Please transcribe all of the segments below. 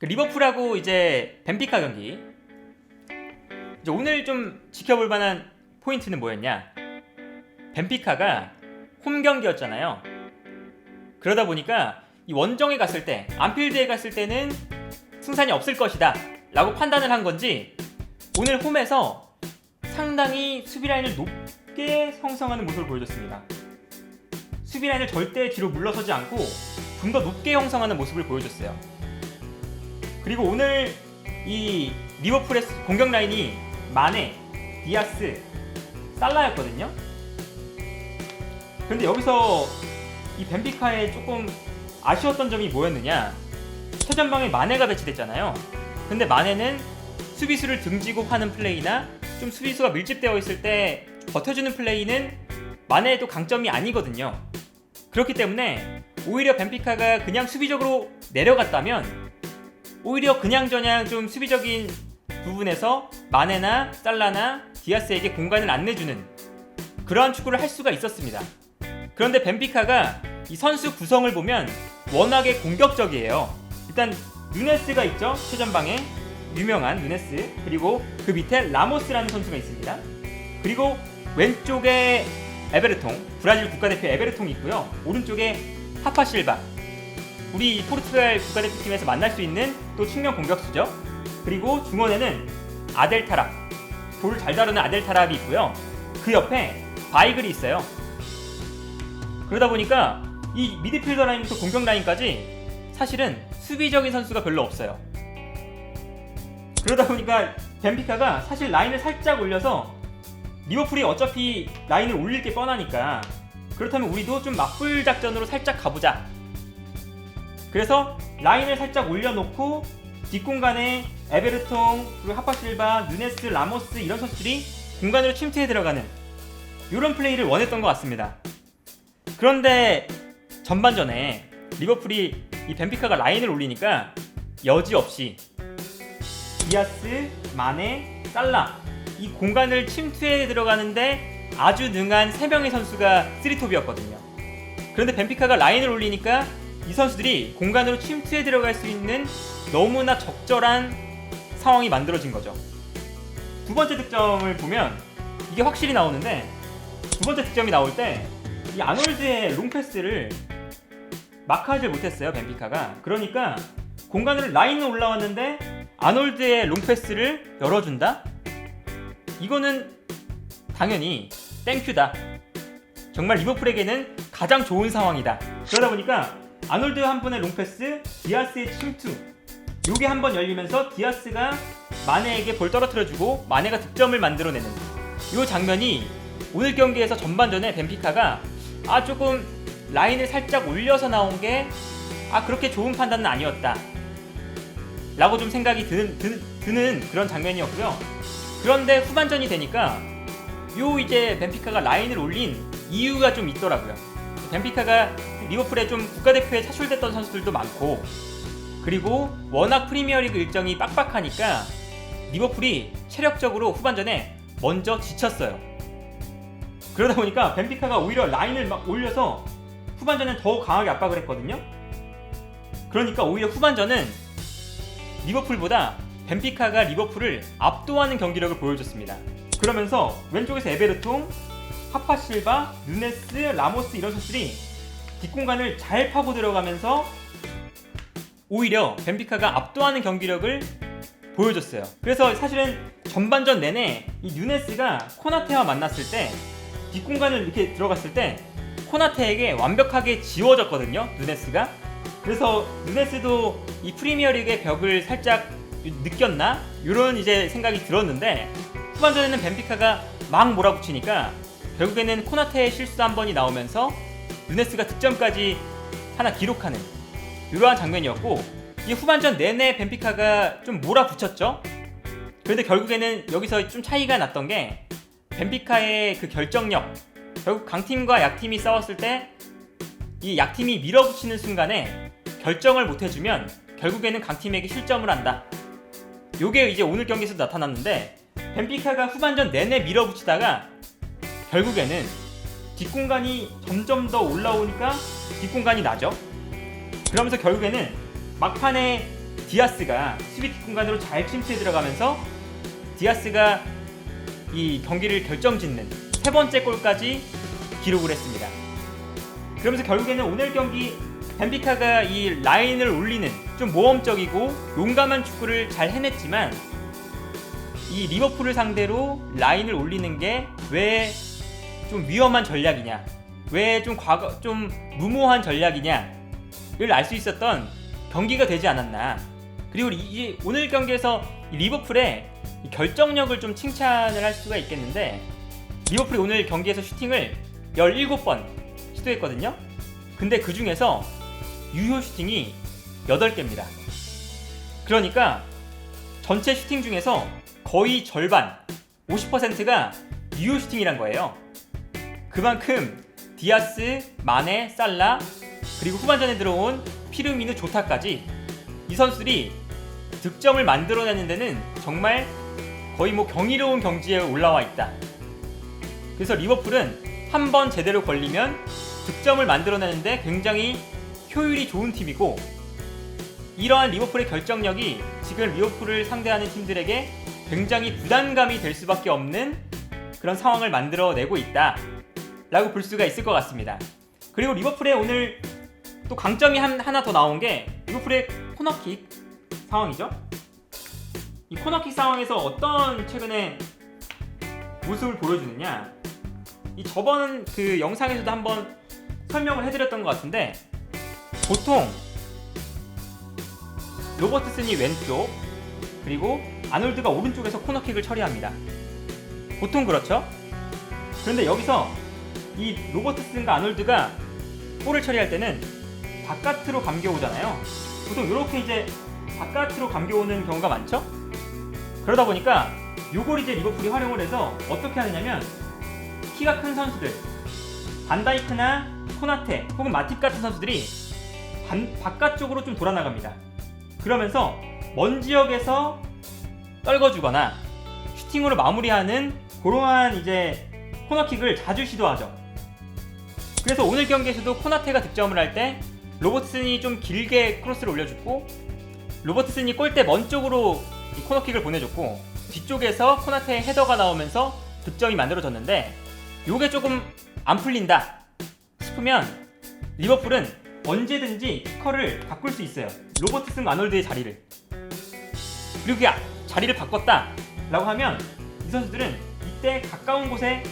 그 리버풀하고 이제 벤피카 경기. 이제 오늘 좀 지켜볼 만한 포인트는 뭐였냐? 벤피카가 홈 경기였잖아요. 그러다 보니까 이 원정에 갔을 때, 안필드에 갔을 때는 승산이 없을 것이다 라고 판단을 한 건지 오늘 홈에서 상당히 수비 라인을 높게 형성하는 모습을 보여줬습니다. 수비 라인을 절대 뒤로 물러서지 않고 좀 더 높게 형성하는 모습을 보여줬어요. 그리고 오늘 이 리버풀의 공격 라인이 마네, 디아스, 살라였거든요. 그런데 여기서 이 벤피카에 조금 아쉬웠던 점이 뭐였느냐? 최전방에 마네가 배치됐잖아요. 근데 마네는 수비수를 등지고 하는 플레이나 좀 수비수가 밀집되어 있을 때 버텨주는 플레이는 마네의 강점이 아니거든요. 그렇기 때문에 오히려 벤피카가 그냥 수비적으로 내려갔다면 오히려 그냥저냥 좀 수비적인 부분에서 마네나 살라나 디아스에게 공간을 안 내주는 그러한 축구를 할 수가 있었습니다. 그런데 벤피카가 이 선수 구성을 보면 워낙에 공격적이에요. 일단 누네스가 있죠. 최전방에 유명한 누네스, 그리고 그 밑에 라모스라는 선수가 있습니다. 그리고 왼쪽에 에베르통, 브라질 국가대표 에베르통이 있고요. 오른쪽에 하파실바, 우리 포르투갈 국가대표팀에서 만날 수 있는 또 측면 공격수죠. 그리고 중원에는 아델타랍, 볼을 잘 다루는 아델타랍이 있고요. 그 옆에 바이글이 있어요. 그러다 보니까 이 미드필더 라인부터 공격 라인까지 사실은 수비적인 선수가 별로 없어요. 그러다 보니까 벤피카가 사실 라인을 살짝 올려서 리버풀이 어차피 라인을 올릴 게 뻔하니까 그렇다면 우리도 좀 맞불 작전으로 살짝 가보자. 그래서 라인을 살짝 올려놓고 뒷공간에 에베르통, 그리고 하파실바, 누네스, 라모스 이런 선수들이 공간으로 침투해 들어가는 이런 플레이를 원했던 것 같습니다. 그런데 전반전에 리버풀이 이 벤피카가 라인을 올리니까 여지없이 디아스, 마네, 살라 이 공간을 침투해 들어가는데 아주 능한 3명의 선수가 쓰리톱이었거든요. 그런데 벤피카가 라인을 올리니까 이 선수들이 공간으로 침투해 들어갈 수 있는 너무나 적절한 상황이 만들어진 거죠. 두 번째 득점을 보면 이게 확실히 나오는데, 두 번째 득점이 나올 때 이 아놀드의 롱패스를 마크하지 못했어요, 벤피카가. 그러니까 공간으로 라인은 올라왔는데 아놀드의 롱패스를 열어준다? 이거는 당연히 땡큐다. 정말 리버풀에게는 가장 좋은 상황이다. 그러다 보니까 아놀드 한 번의 롱패스, 디아스의 침투, 요게 한 번 열리면서 디아스가 마네에게 볼 떨어뜨려주고 마네가 득점을 만들어내는 요 장면이 오늘 경기에서 전반전에 벤피카가 조금 라인을 살짝 올려서 나온 게 그렇게 좋은 판단은 아니었다 라고 좀 생각이 드는 그런 장면이었고요. 그런데 후반전이 되니까 이제 벤피카가 라인을 올린 이유가 좀 있더라고요. 벤피카가 리버풀에 좀 국가대표에 차출됐던 선수들도 많고, 그리고 워낙 프리미어리그 일정이 빡빡하니까 리버풀이 체력적으로 후반전에 먼저 지쳤어요. 그러다 보니까 벤피카가 오히려 라인을 막 올려서 후반전엔 더 강하게 압박을 했거든요. 그러니까 오히려 후반전은 리버풀보다 벤피카가 리버풀을 압도하는 경기력을 보여줬습니다. 그러면서 왼쪽에서 에베르통, 하파실바, 누네스, 라모스 이런 선수들이 뒷공간을 잘 파고 들어가면서 오히려 벤피카가 압도하는 경기력을 보여줬어요. 그래서 사실은 전반전 내내 이 누네스가 코나테와 만났을 때 뒷공간을 이렇게 들어갔을 때 코나테에게 완벽하게 지워졌거든요, 누네스가. 그래서 누네스도 이 프리미어리그의 벽을 살짝 느꼈나? 이런 이제 생각이 들었는데, 후반전에는 벤피카가 막 몰아붙이니까 결국에는 코나테의 실수 한 번이 나오면서 누네스가 득점까지 하나 기록하는 이러한 장면이었고, 이 후반전 내내 벤피카가 좀 몰아붙였죠. 그런데 결국에는 여기서 좀 차이가 났던 게 벤피카의 그 결정력, 결국 강팀과 약팀이 싸웠을 때 이 약팀이 밀어붙이는 순간에 결정을 못해주면 결국에는 강팀에게 실점을 한다. 요게 이제 오늘 경기에서 나타났는데, 벤피카가 후반전 내내 밀어붙이다가 결국에는 뒷공간이 점점 더 올라오니까 뒷공간이 나죠. 그러면서 결국에는 막판에 디아스가 수비 뒷공간으로 잘 침투해 들어가면서 디아스가 이 경기를 결정짓는 세 번째 골까지 기록을 했습니다. 그러면서 결국에는 오늘 경기 벤피카가 이 라인을 올리는 좀 모험적이고 용감한 축구를 잘 해냈지만 이 리버풀을 상대로 라인을 올리는 게 왜 좀 위험한 전략이냐, 왜 좀 무모한 전략이냐를 알 수 있었던 경기가 되지 않았나. 그리고 오늘 경기에서 이 리버풀의 이 결정력을 좀 칭찬을 할 수가 있겠는데, 리버풀이 오늘 경기에서 슈팅을 17번 시도했거든요. 근데 그 중에서 유효 슈팅이 8개입니다. 그러니까 전체 슈팅 중에서 거의 절반, 50%가 유효 슈팅이란 거예요. 그만큼 디아스, 마네, 살라, 그리고 후반전에 들어온 피르미누, 조타까지 이 선수들이 득점을 만들어내는 데는 정말 거의 경이로운 경지에 올라와 있다. 그래서 리버풀은 한 번 제대로 걸리면 득점을 만들어내는데 굉장히 효율이 좋은 팀이고, 이러한 리버풀의 결정력이 지금 리버풀을 상대하는 팀들에게 굉장히 부담감이 될 수밖에 없는 그런 상황을 만들어내고 있다 라고 볼 수가 있을 것 같습니다. 그리고 리버풀의 오늘 또 강점이 하나 더 나온 게 리버풀의 코너킥 상황이죠. 이 코너킥 상황에서 어떤 최근에 모습을 보여주느냐, 이 저번 그 영상에서도 한번 설명을 해드렸던 것 같은데, 보통 로버트슨이 왼쪽, 그리고 아놀드가 오른쪽에서 코너킥을 처리합니다. 보통 그렇죠? 그런데 여기서 이 로버트슨과 아놀드가 볼을 처리할 때는 바깥으로 감겨오잖아요. 보통 이렇게 이제 바깥으로 감겨오는 경우가 많죠? 그러다 보니까 요걸 이제 리버풀이 활용을 해서 어떻게 하느냐면, 키가 큰 선수들, 반다이크나 코나테 혹은 마팁 같은 선수들이 바깥쪽으로 좀 돌아나갑니다. 그러면서 먼 지역에서 떨궈주거나 슈팅으로 마무리하는 그러한 이제 코너킥을 자주 시도하죠. 그래서 오늘 경기에서도 코나테가 득점을 할 때 로버트슨이 좀 길게 크로스를 올려줬고, 로버트슨이 골대 먼 쪽으로 이 코너킥을 보내줬고, 뒤쪽에서 코나테의 헤더가 나오면서 득점이 만들어졌는데, 요게 조금 안 풀린다 싶으면 리버풀은 언제든지 키커를 바꿀 수 있어요. 로버트슨, 아놀드의 자리를. 그리고 그 자리를 바꿨다 라고 하면 이 선수들은 이때 가까운 곳에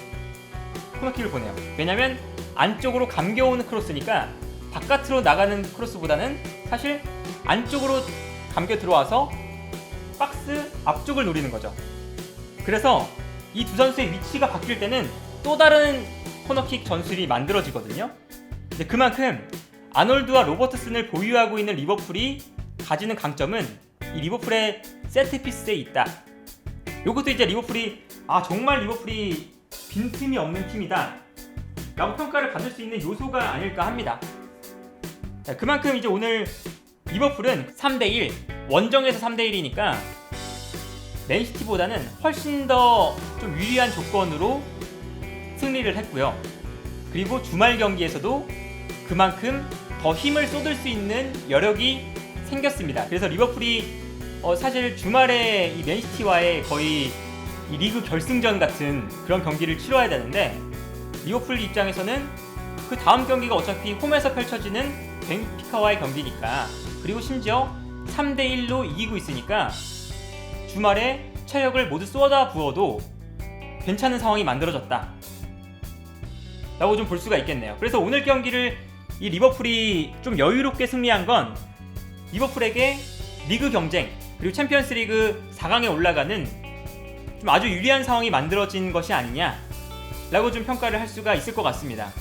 코너킥을 보내요. 왜냐면 안쪽으로 감겨오는 크로스니까 바깥으로 나가는 크로스보다는 사실 안쪽으로 감겨 들어와서 박스 앞쪽을 노리는 거죠. 그래서 이 두 선수의 위치가 바뀔 때는 또 다른 코너킥 전술이 만들어지거든요. 근데 그만큼 아놀드와 로버트슨을 보유하고 있는 리버풀이 가지는 강점은 이 리버풀의 세트피스에 있다. 요것도 이제 리버풀이 정말 리버풀이 빈틈이 없는 팀이다 라고 평가를 받을 수 있는 요소가 아닐까 합니다. 그만큼 이제 오늘 리버풀은 3대1, 원정에서 3대1이니까 맨시티보다는 훨씬 더 좀 유리한 조건으로 승리를 했고요. 그리고 주말 경기에서도 그만큼 더 힘을 쏟을 수 있는 여력이 생겼습니다. 그래서 리버풀이 사실 주말에 이 맨시티와의 거의 이 리그 결승전 같은 그런 경기를 치러야 되는데, 리버풀 입장에서는 그 다음 경기가 어차피 홈에서 펼쳐지는 벤피카와의 경기니까, 그리고 심지어 3대1로 이기고 있으니까 주말에 체력을 모두 쏟아 부어도 괜찮은 상황이 만들어졌다 라고 좀 볼 수가 있겠네요. 그래서 오늘 경기를 이 리버풀이 좀 여유롭게 승리한 건 리버풀에게 리그 경쟁, 그리고 챔피언스 리그 4강에 올라가는 좀 아주 유리한 상황이 만들어진 것이 아니냐 라고 좀 평가를 할 수가 있을 것 같습니다.